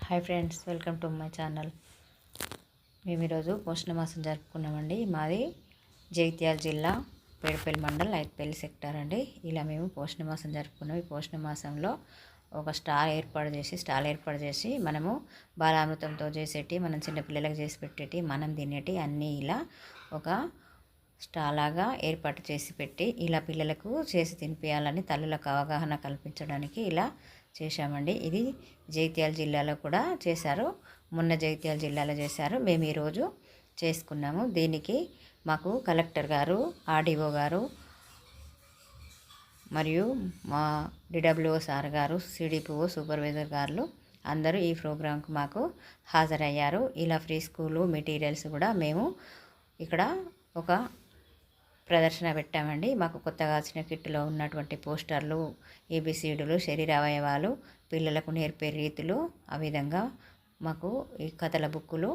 Hi friends, welcome to my channel. మేము ఈరోజు పోషణ మాసం జరుపుకున్నామండి. మాది జగిత్యాల జిల్లా పేడపల్లి మండల్ ఐత్పల్లి సెక్టార్ అండి. ఇలా మేము పోషణ మాసం జరుపుకున్నాం. ఈ పోషణ మాసంలో ఒక స్టాల్ ఏర్పాటు చేసి మనము బాలామృతంతో చేసేటి, మనం చిన్నపిల్లలకు చేసి పెట్టేటి, మనం తినేటి అన్నీ ఇలా ఒక స్టాల్ లాగా ఏర్పాటు చేసి పెట్టి ఇలా పిల్లలకు చేసి తినిపించాలని తల్లులకు అవగాహన కల్పించడానికి ఇలా చేశామండి. ఇది జగిత్యాల జిల్లాలో కూడా చేశారు. మొన్న జగిత్యాల జిల్లాలో చేశారు. మేము ఈరోజు చేసుకున్నాము. దీనికి మాకు కలెక్టర్ గారు, ఆర్డీఓ గారు మరియు మా డిడబ్ల్యూఓ సార్ గారు, సిడిపిఓ సూపర్వైజర్ గారు అందరూ ఈ ప్రోగ్రాంకు మాకు హాజరయ్యారు. ఇలా ఫ్రీ స్కూలు మెటీరియల్స్ కూడా మేము ఇక్కడ ఒక ప్రదర్శన పెట్టామండి. మాకు కొత్తగా వచ్చిన కిట్లో ఉన్నటువంటి పోస్టర్లు, ఏబిసిడీలు, శరీర అవయవాలు, పిల్లలకు నేర్పే రీతులు, ఆ విధంగా మాకు ఈ కథల బుక్కులు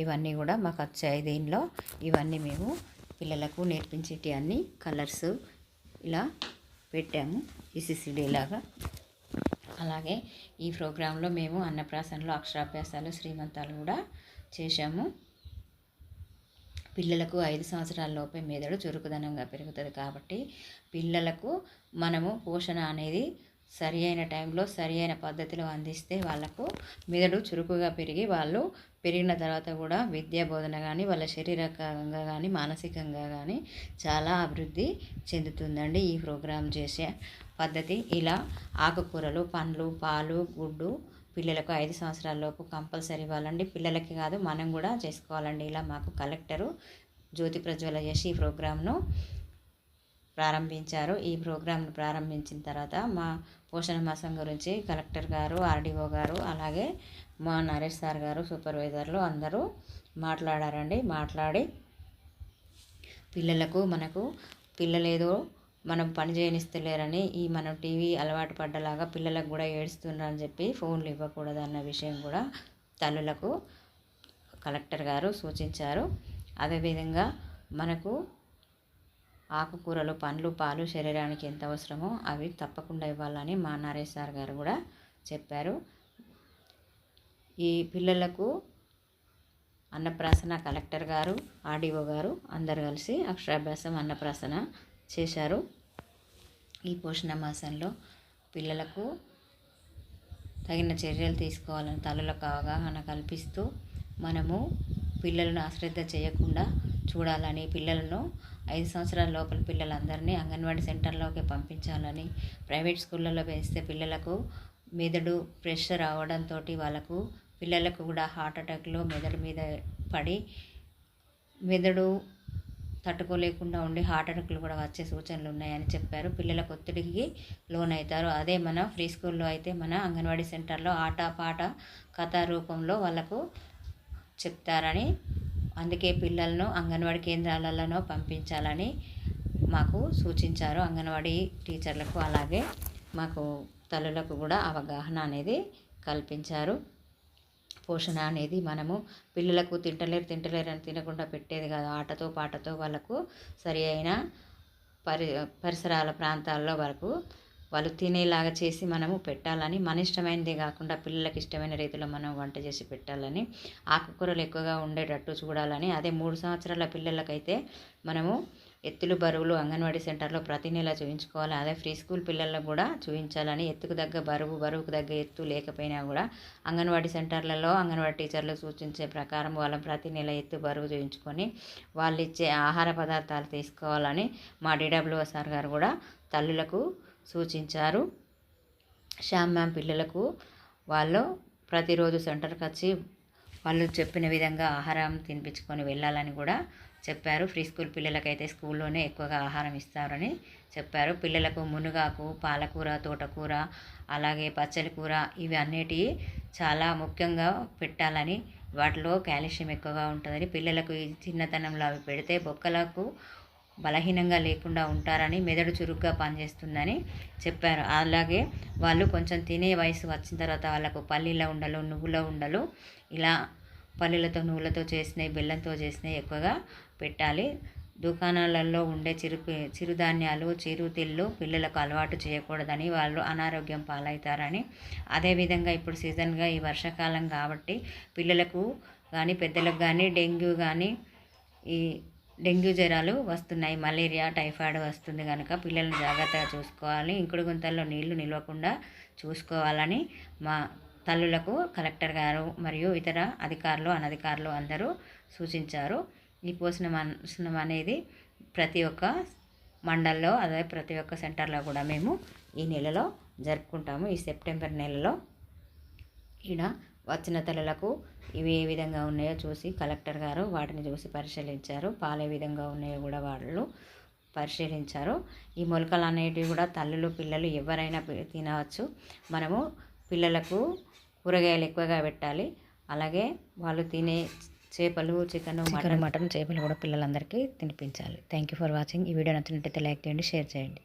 ఇవన్నీ కూడా మాకు వచ్చాయి. దీనిలో ఇవన్నీ మేము పిల్లలకు నేర్పించేటి అన్ని కలర్స్ ఇలా పెట్టాము ఈసీసీడీ లాగా. అలాగే ఈ ప్రోగ్రాంలో మేము అన్నప్రాసనలు, అక్షరాభ్యాసాలు, శ్రీమంతాలు కూడా చేశాము. పిల్లలకు 5 సంవత్సరాల లోపే మెదడు చురుకుదనంగా పెరుగుతుంది కాబట్టి పిల్లలకు మనము పోషణ అనేది సరి అయిన టైంలో సరి అయిన పద్ధతిలో అందిస్తే వాళ్ళకు మెదడు చురుకుగా పెరిగి వాళ్ళు పెరిగిన తర్వాత కూడా విద్యా బోధన కానీ వాళ్ళ శారీరకంగా కానీ మానసికంగా కానీ చాలా అభివృద్ధి చెందుతుందండి. ఈ ప్రోగ్రాం చేసే పద్ధతి ఇలా ఆకుకూరలు, పండ్లు, పాలు, గుడ్డు పిల్లలకు 5 సంవత్సరాల లోపు కంపల్సరీ ఇవ్వాలండి. పిల్లలకి కాదు, మనం కూడా చేసుకోవాలండి. ఇలా మాకు కలెక్టరు జ్యోతి ప్రజ్వల చేసి ఈ ప్రోగ్రాంను ప్రారంభించారు. ఈ ప్రోగ్రాంను ప్రారంభించిన తర్వాత మా పోషణ మాసం గురించి కలెక్టర్ గారు, ఆర్డీఓ గారు, అలాగే మా నరేష్ సార్ గారు, సూపర్వైజర్లు అందరూ మాట్లాడారండి. మాట్లాడి పిల్లలకు పిల్లలేదో మనం పని చేయనిస్తలేరని మనం టీవీ అలవాటు పడ్డలాగా పిల్లలకు కూడా ఏడుస్తున్నారని చెప్పి ఫోన్లు ఇవ్వకూడదు అన్న విషయం కూడా తల్లులకు కలెక్టర్ గారు సూచించారు. అదేవిధంగా మనకు ఆకుకూరలు, పండ్లు, పాలు శరీరానికి ఎంత అవసరమో అవి తప్పకుండా ఇవ్వాలని మా నరేష్ సార్ గారు కూడా చెప్పారు. ఈ పిల్లలకు అన్నప్రాసన కలెక్టర్ గారు, ఆర్డీఓ గారు అందరు కలిసి అక్షరాభ్యాసం, అన్నప్రాసన చేశారు. ఈ పోషణ మాసంలో పిల్లలకు తగిన చర్యలు తీసుకోవాలని తల్లులకు అవగాహన కల్పిస్తూ మనము పిల్లలను అశ్రద్ధ చేయకుండా చూడాలని, పిల్లలను 5 సంవత్సరాల లోపల పిల్లలందరినీ అంగన్వాడీ సెంటర్లోకి పంపించాలని, ప్రైవేట్ స్కూళ్ళలో వేస్తే పిల్లలకు మెదడు ప్రెషర్ అవడంతో పిల్లలకు కూడా హార్ట్ అటాక్లో మెదడు మీద పడి మెదడు తట్టుకోలేకుండా ఉండి హార్ట్ అటాక్లు కూడా వచ్చే సూచనలు ఉన్నాయని చెప్పారు. పిల్లలకు ఒత్తిడికి లోనవుతారు. అదే మన ఫ్రీ స్కూల్లో అయితే మన అంగన్వాడీ సెంటర్లో ఆట పాట కథ రూపంలో వాళ్ళకు చెప్తారని, అందుకే పిల్లలను అంగన్వాడీ కేంద్రాలలో పంపించాలని మాకు సూచించారు అంగన్వాడీ టీచర్లకు. అలాగే మాకు తల్లులకు కూడా అవగాహన అనేది కల్పించారు. పోషణ అనేది మనము పిల్లలకు తింటలేరు అని తినకుండా పెట్టేది కాదు. ఆటతో పాటతో వాళ్ళకు సరి అయిన పరిసరాల ప్రాంతాల్లో వరకు వాళ్ళు తినేలాగా చేసి మనము పెట్టాలని, మన ఇష్టమైనదే కాకుండా పిల్లలకు ఇష్టమైన రీతిలో మనం వంట చేసి పెట్టాలని, ఆకుకూరలు ఎక్కువగా ఉండేటట్టు చూడాలని. అదే 3 సంవత్సరాల పిల్లలకైతే మనము ఎత్తులు, బరువులు అంగన్వాడీ సెంటర్లో ప్రతి నెల చూయించుకోవాలి. అదే ఫ్రీ స్కూల్ పిల్లలకు కూడా చూయించాలని. ఎత్తుకు తగ్గ బరువుకు తగ్గ ఎత్తు లేకపోయినా కూడా అంగన్వాడీ సెంటర్లలో అంగన్వాడీ టీచర్లు సూచించే ప్రకారం వాళ్ళ ప్రతి నెల ఎత్తు, బరువు చూయించుకొని వాళ్ళు ఇచ్చే ఆహార పదార్థాలు తీసుకోవాలని మా డిడబ్ల్యూఓ సార్ గారు కూడా తల్లులకు సూచించారు. శ్యామ్ మ్యామ్ పిల్లలకు వాళ్ళు ప్రతిరోజు సెంటర్కి వచ్చి వాళ్ళు చెప్పిన విధంగా ఆహారం తినిపించుకొని వెళ్ళాలని కూడా చెప్పారు. ఫ్రీ స్కూల్ పిల్లలకైతే స్కూల్లోనే ఎక్కువగా ఆహారం ఇస్తారని చెప్పారు. పిల్లలకు మునగాకు, పాలకూర, తోటకూర, అలాగే పచ్చడి కూర ఇవి అన్నిటివి చాలా ముఖ్యంగా పెట్టాలని, వాటిలో కాల్షియం ఎక్కువగా ఉంటుందని, పిల్లలకు ఈ చిన్నతనంలో అవి పెడితే బొక్కలకు బలహీనంగా లేకుండా ఉంటారని, మెదడు చురుగ్గా పనిచేస్తుందని చెప్పారు. అలాగే వాళ్ళు కొంచెం తినే వయసు వచ్చిన తర్వాత వాళ్ళకు పల్లీల ఉండలు, నువ్వుల ఉండలు ఇలా పల్లీలతో నువ్వులతో చేసినవి, బెల్లంతో చేసినవి ఎక్కువగా పెట్టాలి. దుకాణాలలో ఉండే చిరుధాన్యాలు చిరుతిళ్ళు పిల్లలకు అలవాటు చేయకూడదని, వాళ్ళు అనారోగ్యం పాలవుతారని. అదేవిధంగా ఇప్పుడు సీజన్గా ఈ వర్షాకాలం కాబట్టి పిల్లలకు కానీ పెద్దలకు కానీ ఈ డెంగ్యూ జ్వరాలు వస్తున్నాయి, మలేరియా టైఫాయిడ్ వస్తుంది కనుక పిల్లల్ని జాగ్రత్తగా చూసుకోవాలి. ఇంకుడు గుంతల్లో నీళ్లు నిలవకుండా చూసుకోవాలని మా తల్లులకు కలెక్టర్ గారు మరియు ఇతర అధికారులు అనధికారులు అందరూ సూచించారు. ఈ పోషణం అనేది ప్రతి ఒక్క మండల్లో అదే ప్రతి ఒక్క సెంటర్లో కూడా మేము ఈ నెలలో జరుపుకుంటాము. ఈ సెప్టెంబర్ నెలలో ఈడ వచ్చిన తల్లులకు ఇవి ఏ విధంగా ఉన్నాయో చూసి కలెక్టర్ గారు వాటిని చూసి పరిశీలించారు. పాలు ఏ విధంగా ఉన్నాయో కూడా వాళ్ళు పరిశీలించారు. ఈ మొలకలు అనేటివి కూడా తల్లులు పిల్లలు ఎవరైనా తినవచ్చు. మనము పిల్లలకు కూరగాయలు ఎక్కువగా పెట్టాలి. అలాగే వాళ్ళు తినే చేపలు చికెన్ మటన్ చేపలు కూడా పిల్లలందరికీ తినిపించాలి. Thank you for watching. ఈ వీడియో నచ్చినట్టయితే లైక్ చేయండి, షేర్ చేయండి.